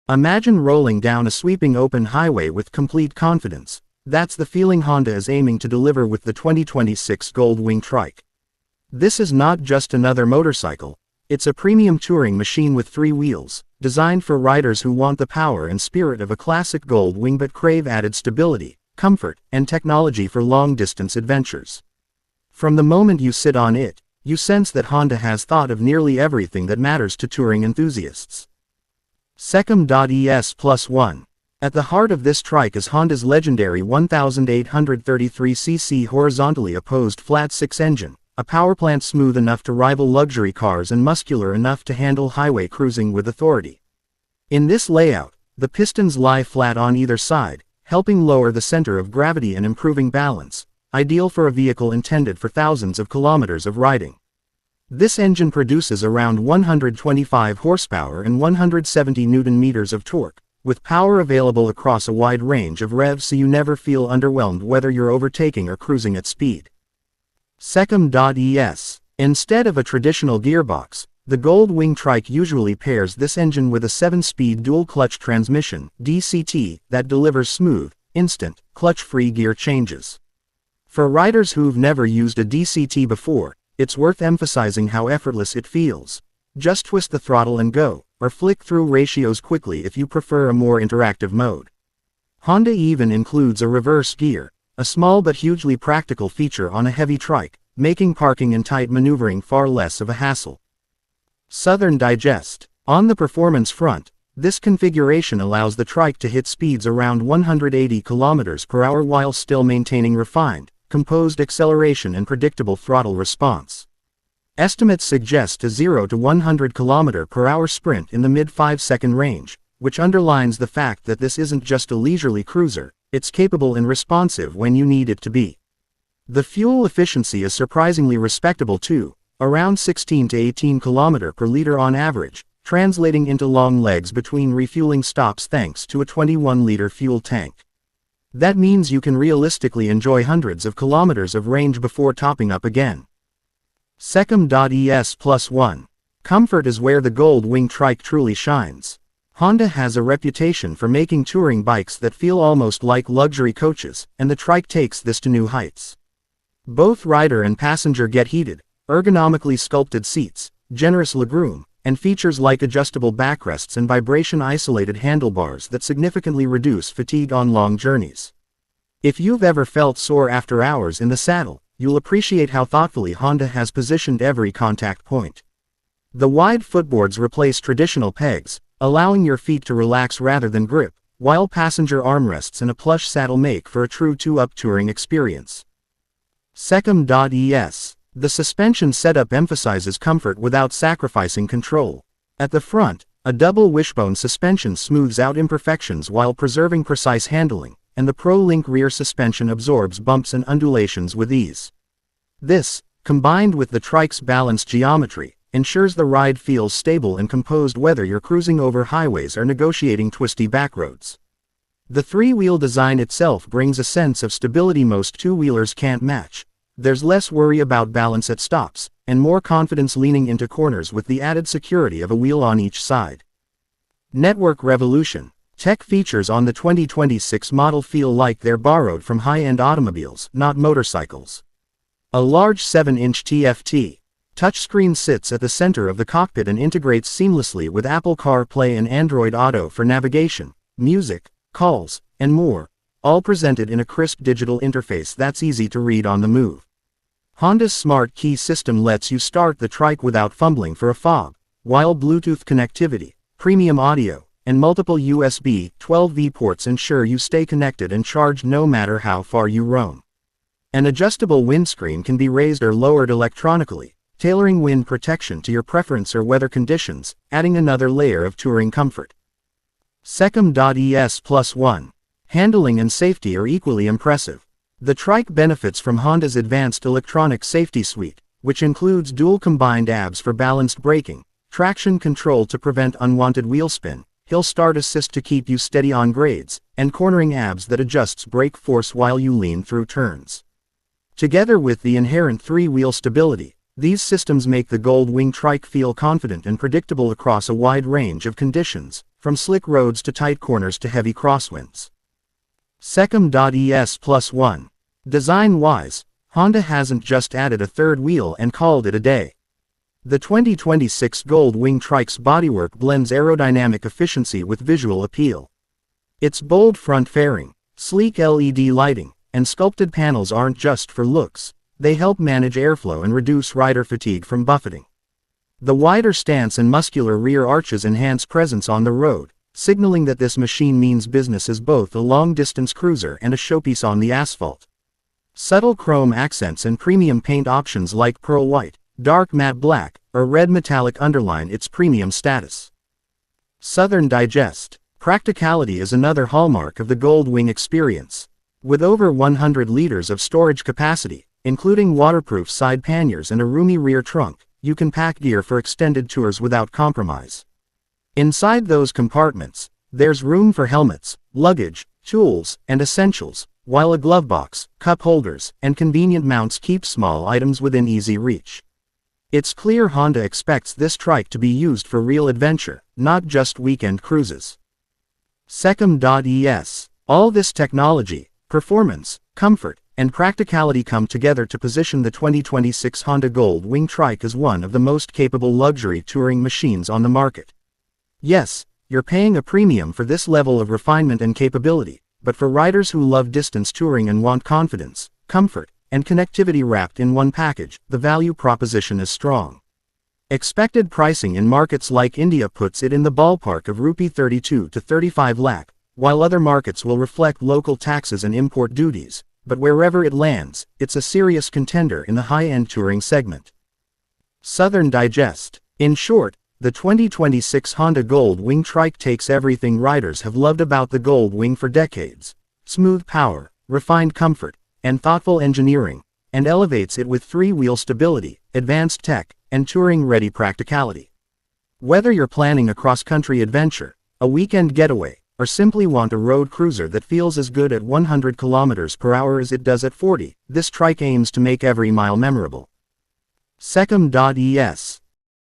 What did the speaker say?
Imagine rolling down a sweeping open highway with complete confidence. That's the feeling Honda is aiming to deliver with the 2026 Gold Wing Trike. This is not just another motorcycle, it's a premium touring machine with 3 wheels, designed for riders who want the power and spirit of a classic Gold Wing but crave added stability, comfort, and technology for long-distance adventures. From the moment you sit on it, you sense that Honda has thought of nearly everything that matters to touring enthusiasts. Secom.ES+1. At the heart of this trike is Honda's legendary 1833cc horizontally opposed flat-six engine, a powerplant smooth enough to rival luxury cars and muscular enough to handle highway cruising with authority. In this layout, the pistons lie flat on either side, helping lower the center of gravity and improving balance, ideal for a vehicle intended for thousands of kilometers of riding. This engine produces around 125 horsepower and 170 Nm of torque, with power available across a wide range of revs so you never feel underwhelmed whether you're overtaking or cruising at speed. Secom.ES. Instead of a traditional gearbox, the Gold Wing Trike usually pairs this engine with a 7-speed dual-clutch transmission (DCT) that delivers smooth, instant, clutch-free gear changes. For riders who've never used a DCT before, it's worth emphasizing how effortless it feels. Just twist the throttle and go, or flick through ratios quickly if you prefer a more interactive mode. Honda even includes a reverse gear, a small but hugely practical feature on a heavy trike, making parking and tight maneuvering far less of a hassle. Southern Digest. On the performance front, this configuration allows the trike to hit speeds around 180 km/h while still maintaining refined, composed acceleration and predictable throttle response. Estimates suggest a 0 to 100 km/h sprint in the mid-5-second range, which underlines the fact that this isn't just a leisurely cruiser, it's capable and responsive when you need it to be. The fuel efficiency is surprisingly respectable too, around 16 to 18 km/L on average, translating into long legs between refueling stops thanks to a 21-liter fuel tank. That means you can realistically enjoy hundreds of kilometers of range before topping up again. Secom.ES+1. Comfort is where the Gold Wing Trike truly shines. Honda has a reputation for making touring bikes that feel almost like luxury coaches, and the Trike takes this to new heights. Both rider and passenger get heated, ergonomically sculpted seats, generous legroom, and features like adjustable backrests and vibration-isolated handlebars that significantly reduce fatigue on long journeys. If you've ever felt sore after hours in the saddle, you'll appreciate how thoughtfully Honda has positioned every contact point. The wide footboards replace traditional pegs, allowing your feet to relax rather than grip, while passenger armrests and a plush saddle make for a true two-up touring experience. Secom.ES. The suspension setup emphasizes comfort without sacrificing control. At the front, a double wishbone suspension smooths out imperfections while preserving precise handling, and the Pro-Link rear suspension absorbs bumps and undulations with ease. This, combined with the Trike's balanced geometry, ensures the ride feels stable and composed whether you're cruising over highways or negotiating twisty backroads. The 3-wheel design itself brings a sense of stability most two-wheelers can't match. There's less worry about balance at stops, and more confidence leaning into corners with the added security of a wheel on each side. Network revolution. Tech features on the 2026 model feel like they're borrowed from high-end automobiles, not motorcycles. A large 7-inch TFT touchscreen sits at the center of the cockpit and integrates seamlessly with Apple CarPlay and Android Auto for navigation, music, calls, and more, all presented in a crisp digital interface that's easy to read on the move. Honda's Smart Key system lets you start the Trike without fumbling for a fob, while Bluetooth connectivity, premium audio, and multiple USB 12V ports ensure you stay connected and charged no matter how far you roam. An adjustable windscreen can be raised or lowered electronically, tailoring wind protection to your preference or weather conditions, adding another layer of touring comfort. Secom.ES+1. Handling and safety are equally impressive. The Trike benefits from Honda's advanced electronic safety suite, which includes dual combined ABS for balanced braking, traction control to prevent unwanted wheel spin, hill start assist to keep you steady on grades, and cornering ABS that adjusts brake force while you lean through turns. Together with the inherent 3-wheel stability, These systems make the Gold Wing Trike feel confident and predictable across a wide range of conditions, from slick roads to tight corners to heavy crosswinds. Secom.es Plus 1. Design-wise, Honda hasn't just added a third wheel and called it a day. The 2026 Gold Wing Trike's bodywork blends aerodynamic efficiency with visual appeal. Its bold front fairing, sleek LED lighting, and sculpted panels aren't just for looks, they help manage airflow and reduce rider fatigue from buffeting. The wider stance and muscular rear arches enhance presence on the road, signaling that this machine means business as both a long-distance cruiser and a showpiece on the asphalt. Subtle chrome accents and premium paint options like pearl white, dark matte black, or red metallic underline its premium status. Southern Digest. Practicality is another hallmark of the Gold Wing experience. With over 100 liters of storage capacity, including waterproof side panniers and a roomy rear trunk, you can pack gear for extended tours without compromise. Inside those compartments, there's room for helmets, luggage, tools, and essentials, while a glove box, cup holders, and convenient mounts keep small items within easy reach. It's clear Honda expects this trike to be used for real adventure, not just weekend cruises. Secom.es. All this technology, performance, comfort, and practicality come together to position the 2026 Honda Gold Wing Trike as one of the most capable luxury touring machines on the market. Yes, you're paying a premium for this level of refinement and capability, but for riders who love distance touring and want confidence, comfort, and connectivity wrapped in one package, the value proposition is strong. Expected pricing in markets like India puts it in the ballpark of Rupee 32 to 35 lakh, while other markets will reflect local taxes and import duties, but wherever it lands, it's a serious contender in the high-end touring segment. Southern Digest. In short, the 2026 Honda Gold Wing Trike takes everything riders have loved about the Gold Wing for decades: smooth power, refined comfort, and thoughtful engineering, and elevates it with three-wheel stability, advanced tech, and touring-ready practicality. Whether you're planning a cross-country adventure, a weekend getaway, or simply want a road cruiser that feels as good at 100 km/h as it does at 40, this trike aims to make every mile memorable. Secom.es.